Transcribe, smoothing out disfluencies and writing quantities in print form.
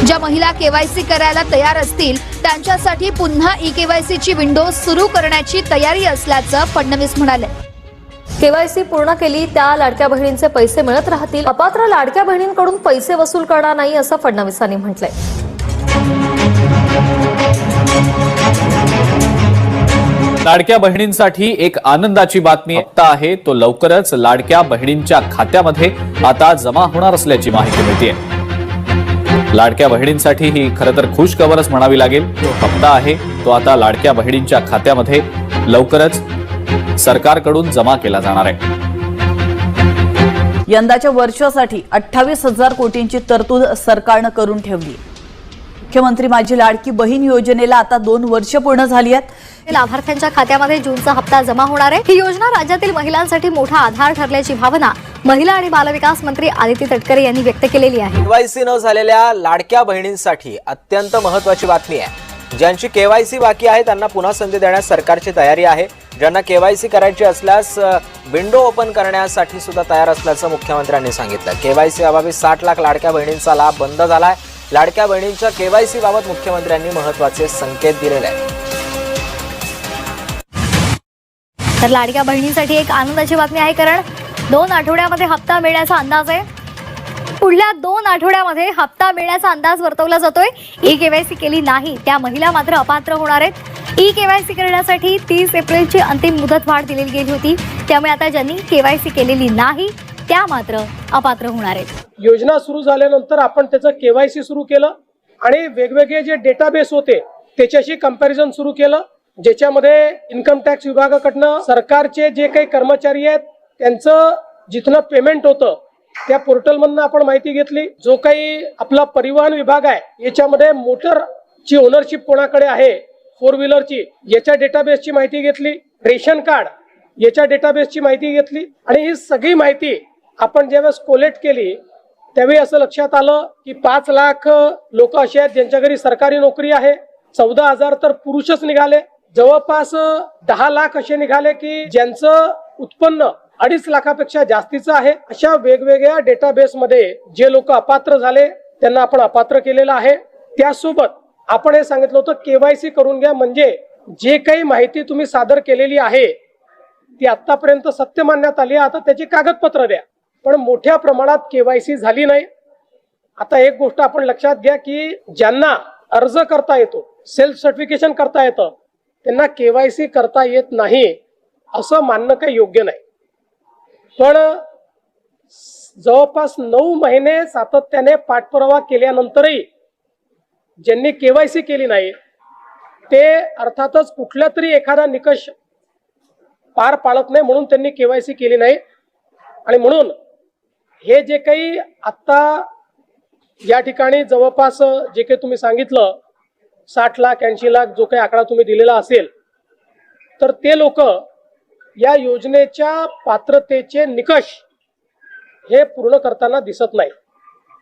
ज्या महिला केवायसी करायला तयार असतील त्यांच्यासाठी पुन्हा ई-केवायसी ची विंडो सुरू करण्याची तयारी असल्याचं फडणवीस म्हणाले। केवायसी पूर्ण केली त्या लाडक्या बहिणींचे पैसे मिळत राहतील, अपात्र लाडक्या बहिणींकडून पैसे वसूल करणार नाही असं फडणवीसांनी म्हटलंय। लाडक्या बहिणींसाठी एक आनंदाची बातमी आहे, तो लवकरच लाडक्या बहिणींच्या खात्यामध्ये आता जमा होणार असल्याची माहिती मिळते। लाडक्या बहिणींसाठी ही खरं तर खुश खबरच म्हणावी लागेल। तो हप्ता आहे तो आता लाडक्या बहिणींच्या खात्यामध्ये लवकरच सरकारकडून जमा केला जाणार आहे। यंदाच्या वर्षासाठी 28,000 कोटींची तरतूद सरकारने करून ठेवली। मुख्यमंत्री माझी लाडकी बहीण योजनेला आता 2 वर्ष पूर्ण झाली आहेत। लाभार्थ्यांच्या खात्यामध्ये जूनचा हप्ता जमा होणार आहे। ही योजना राज्यातील महिलांसाठी मोठा आधार ठरल्याची भावना महिला आणि बालविकास मंत्री आदिती तटकरे यांनी व्यक्त केलेली आहे। केवायसी न झालेल्या लाडक्या बहिणींसाठी अत्यंत महत्त्वाची बातमी आहे। ज्यांची केवायसी बाकी आहे त्यांना पुन्हा संधी देण्यास सरकारची तयारी आहे। ज्यांना केवायसी करायची असल्यास विंडो ओपन करण्यासाठी सुद्धा तयार असल्याचं मुख्यमंत्र्यांनी सांगितलं। केवायसी अभावी 60 लाख लाडक्या बहिणींचा लाभ बंद झालाय। लाडक्या बहिणींच्या केवायसी बाबत मुख्यमंत्र्यांनी महत्त्वाचे संकेत दिलेले आहेत। तर लाडक्या बहिणींसाठी एक आनंदाची बातमी आहे, कारण 2 आठवड्यामध्ये हप्ता मिळण्याचा अंदाज आहे। पुढल्या 2 आठवड्यामध्ये हप्ता मिळण्याचा अंदाज वर्तवला जातोय। ई-केवायसी केली नाही त्या महिला मात्र अपात्र होणार आहेत। ई-केवायसी करण्यासाठी 30 एप्रिलची अंतिम मुदतवाढ दिली गेली होती, त्यामुळे आता ज्यांनी केवायसी केलेली नाही त्या मात्र अपात्र होणार आहेत। योजना सुरू झाल्यानंतर आपण त्याचं केवायसी सुरू केलं आणि वेगवेगळे जे डेटाबेस होते त्याच्याशी कंपॅरिझन सुरू केलं, ज्याच्यामध्ये इन्कम टॅक्स विभागाकडनं सरकारचे जे काही कर्मचारी आहेत त्यांचं जिथनं पेमेंट होतं त्या पोर्टलमधनं आपण माहिती घेतली। जो काही आपला परिवहन विभाग आहे याच्यामध्ये मोटरची ओनरशिप कोणाकडे आहे, 4 व्हीलरची, याच्या डेटाबेसची माहिती घेतली। रेशन कार्ड याच्या डेटाबेसची माहिती घेतली आणि ही सगळी माहिती आपण ज्यावेळेस कोलेक्ट केली त्यावेळी असं लक्षात आलं की 5 लाख लोक असे आहेत ज्यांच्या घरी सरकारी नोकरी आहे। 14,000 तर पुरुषच निघाले। जवळपास 10 लाख असे निघाले की ज्यांचं उत्पन्न 2.5 लाखापेक्षा जास्तीचं आहे। अशा वेगवेगळ्या डेटाबेसमध्ये जे लोक अपात्र झाले त्यांना आपण अपात्र केलेलं आहे। त्यासोबत आपण हे सांगितलं होतं केवायसी करून घ्या, म्हणजे जे काही माहिती तुम्ही सादर केलेली आहे ती आतापर्यंत सत्य मानण्यात आली, आता त्याची कागदपत्र द्या। पण मोठ्या प्रमाणात केवायसी झाली नाही। आता एक गोष्ट आपण लक्षात घ्या की ज्यांना अर्ज करता येतो, सेल्फ सर्टिफिकेशन करता येतं, त्यांना केवायसी करता येत नाही असं मानणं काही योग्य नाही। पण जवळपास 9 महिने सातत्याने पाठपुरावा केल्यानंतरही ज्यांनी केवायसी केली नाही ते अर्थातच कुठला तरी एखादा निकष पार पाडत नाही, म्हणून त्यांनी केवायसी केली नाही। आणि म्हणून हे जे काही आता या ठिकाणी जवळपास जे काही तुम्ही सांगितलं 60 लाख 80 लाख जो काही आकडा तुम्ही दिलेला असेल, तर ते लोक या योजनेच्या पात्रतेचे निकष हे पूर्ण करताना दिसत नाही।